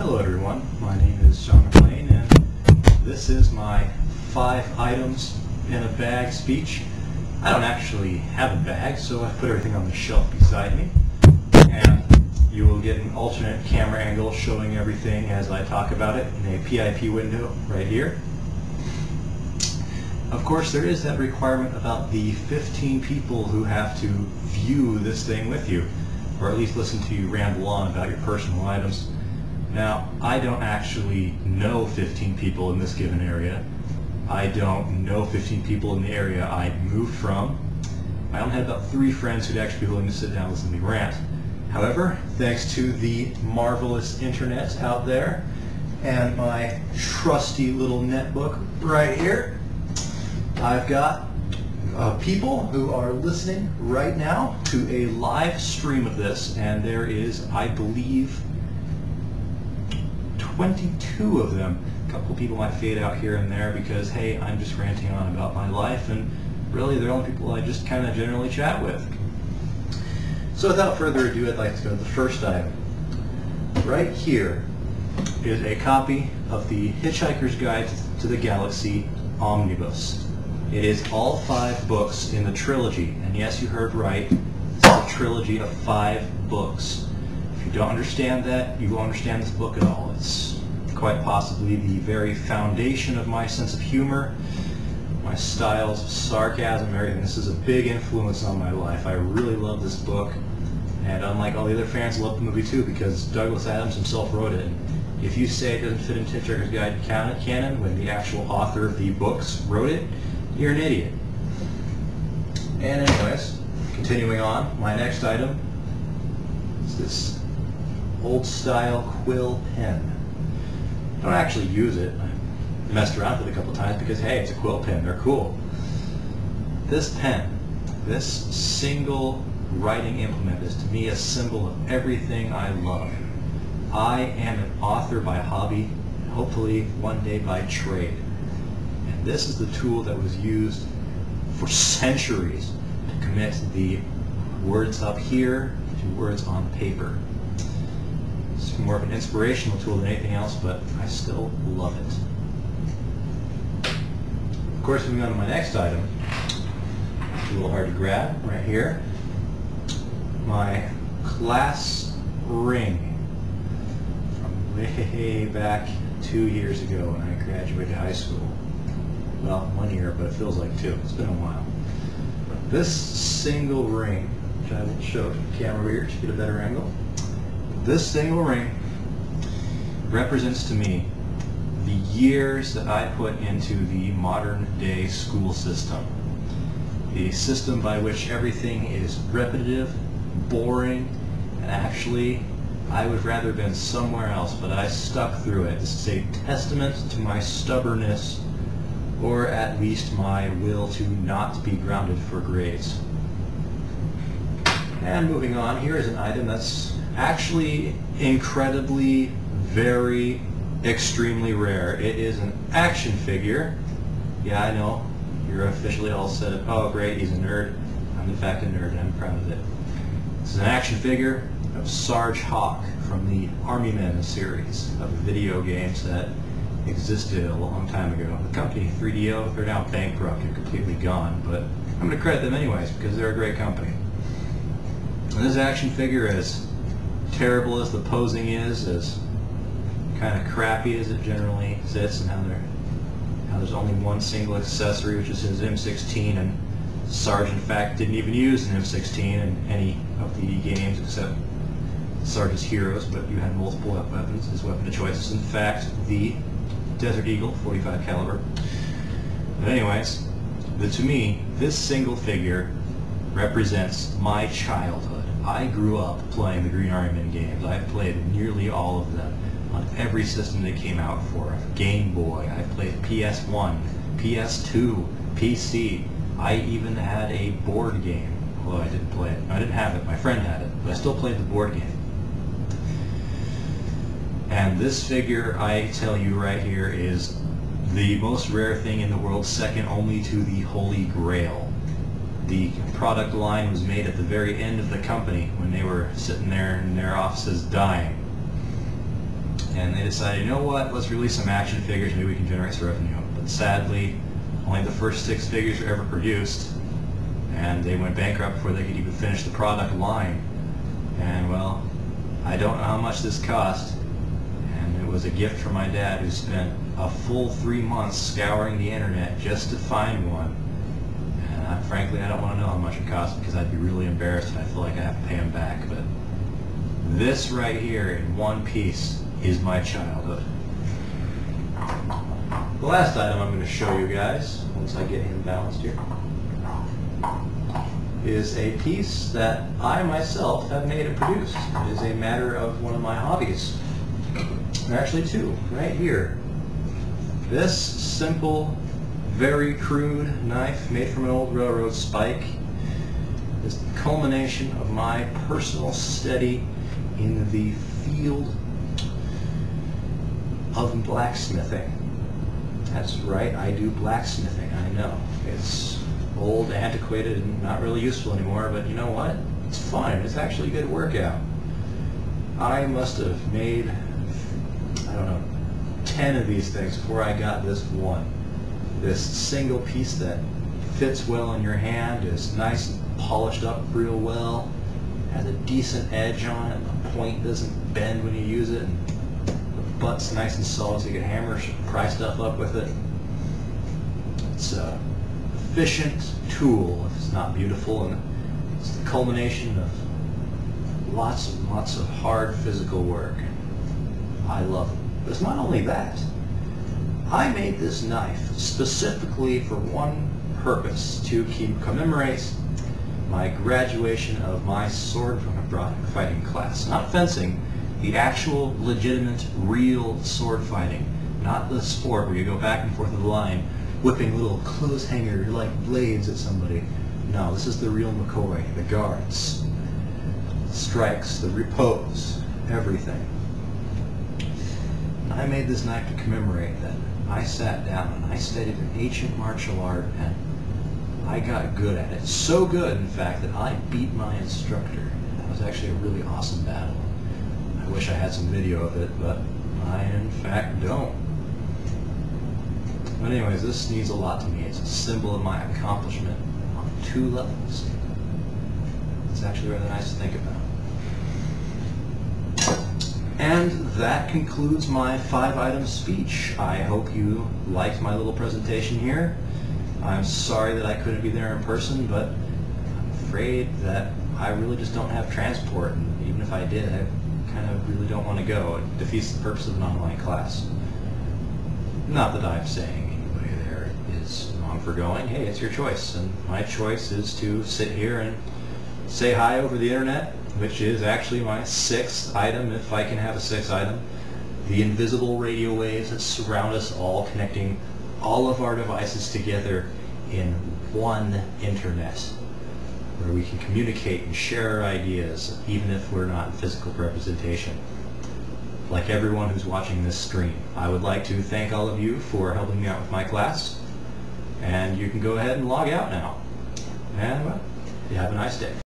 Hello everyone, my name is Sean McLean and this is my 5 items in a bag speech. I don't actually have a bag, so I put everything on the shelf beside me, and you will get an alternate camera angle showing everything as I talk about it in a PIP window right here. Of course, there is that requirement about the 15 people who have to view this thing with you, or at least listen to you ramble on about your personal items. Now, I don't actually know 15 people in this given area. I don't know 15 people in the area I moved from. I only had about 3 friends who'd actually be willing to sit down and listen to me rant. However, thanks to the marvelous internet out there and my trusty little netbook right here, I've got people who are listening right now to a live stream of this, and there is, I believe, 22 of them. A couple people might fade out here and there because, hey, I'm just ranting on about my life, and really they're the only people I just kind of generally chat with. So without further ado, I'd like to go to the first item. Right here is a copy of the Hitchhiker's Guide to the Galaxy Omnibus. It is all 5 books in the trilogy, and yes, you heard right, it's a trilogy of 5 books. If you don't understand that, you won't understand this book at all. It's quite possibly the very foundation of my sense of humor, my styles of sarcasm, and everything. This is a big influence on my life. I really love this book, and unlike all the other fans, I love the movie too because Douglas Adams himself wrote it. And if you say it doesn't fit into Hitchhiker's Guide canon when the actual author of the books wrote it, you're an idiot. And anyways, continuing on, my next item is this old-style quill pen. I don't actually use it. I messed around with it a couple times because, hey, it's a quill pen. They're cool. This pen, this single writing implement, is to me a symbol of everything I love. I am an author by hobby, and hopefully one day by trade. And this is the tool that was used for centuries to commit the words up here to words on paper. It's more of an inspirational tool than anything else, but I still love it. Of course, moving on to my next item, it's a little hard to grab right here. My class ring from way back 2 years ago when I graduated high school. Well, 1 year, but it feels like 2. It's been a while. This single ring, which I will show to the camera here to get a better angle. This single ring represents to me the years that I put into the modern day school system. The system by which everything is repetitive, boring, and actually I would rather have been somewhere else, but I stuck through it. This is a testament to my stubbornness, or at least my will to not be grounded for grades. And moving on, here is an item that's actually incredibly, very, extremely rare. It is an action figure. Yeah, I know, you're officially all said, oh great, he's a nerd. I'm in fact a nerd and I'm proud of it. This is an action figure of Sarge Hawk from the Army Men series of video games that existed a long time ago. The company 3DO, they're now bankrupt and completely gone, but I'm going to credit them anyways because they're a great company. And this action figure, as terrible as the posing is, as kind of crappy as it generally sits, and how there's only one single accessory, which is his M16, and Sarge in fact didn't even use an M16 in any of the games except Sarge's Heroes, but you had multiple weapons. His weapon of choice is in fact the Desert Eagle 45 caliber. But anyways, to me, this single figure represents my childhood. I grew up playing the Green Army Men games. I've played nearly all of them on every system they came out for. Game Boy, I played PS1, PS2, PC. I even had a board game. Although I didn't play it. I didn't have it, my friend had it, but I still played the board game. And this figure, I tell you right here, is the most rare thing in the world, second only to the Holy Grail. The product line was made at the very end of the company when they were sitting there in their offices dying. and they decided, you know what, let's release some action figures, maybe we can generate some revenue. But sadly, only the first 6 figures were ever produced, and they went bankrupt before they could even finish the product line. And well, I don't know how much this cost, and it was a gift from my dad, who spent a full 3 months scouring the internet just to find one. And frankly, I don't want to know how much it cost, because I'd be really embarrassed and I feel like I have to pay him back. But this right here in one piece is my childhood. The last item I'm going to show you guys, once I get him balanced here, is a piece that I myself have made and produced. It is a matter of one of my hobbies. There are actually 2, right here. This simple, very crude knife made from an old railroad spike is the culmination of my personal study in the field of blacksmithing. That's right, I do blacksmithing, I know. It's old, antiquated, and not really useful anymore, but you know what? It's fun. It's actually a good workout. I must have made, I don't know, 10 of these things before I got this one. This single piece that fits well in your hand, is nice and polished up real well, has a decent edge on it, the point doesn't bend when you use it, and the butt's nice and solid so you can hammer, pry stuff up with it. It's a efficient tool if it's not beautiful, and it's the culmination of lots and lots of hard physical work. I love it. But it's not only that. I made this knife specifically for one purpose, to commemorate my graduation of my sword fighting class. Not fencing, the actual, legitimate, real sword fighting. Not the sport where you go back and forth with the line, whipping little clothes hanger like blades at somebody. No, this is the real McCoy, the guards, strikes, the repose, everything. I made this knife to commemorate that. I sat down and I studied an ancient martial art, and I got good at it. So good, in fact, that I beat my instructor. That was actually a really awesome battle. I wish I had some video of it, but I in fact don't. But anyways, this means a lot to me. It's a symbol of my accomplishment on 2 levels. It's actually rather nice to think about. And that concludes my 5-item speech. I hope you liked my little presentation here. I'm sorry that I couldn't be there in person, but I'm afraid that I really just don't have transport, and even if I did, I kind of really don't want to go. It defeats the purpose of an online class. Not that I'm saying anybody there is wrong for going. Hey, it's your choice, and my choice is to sit here and say hi over the internet, which is actually my 6th item, if I can have a 6th item. The invisible radio waves that surround us all, connecting all of our devices together in one internet, where we can communicate and share our ideas, even if we're not in physical representation. Like everyone who's watching this stream, I would like to thank all of you for helping me out with my class, and you can go ahead and log out now. And well, you have a nice day.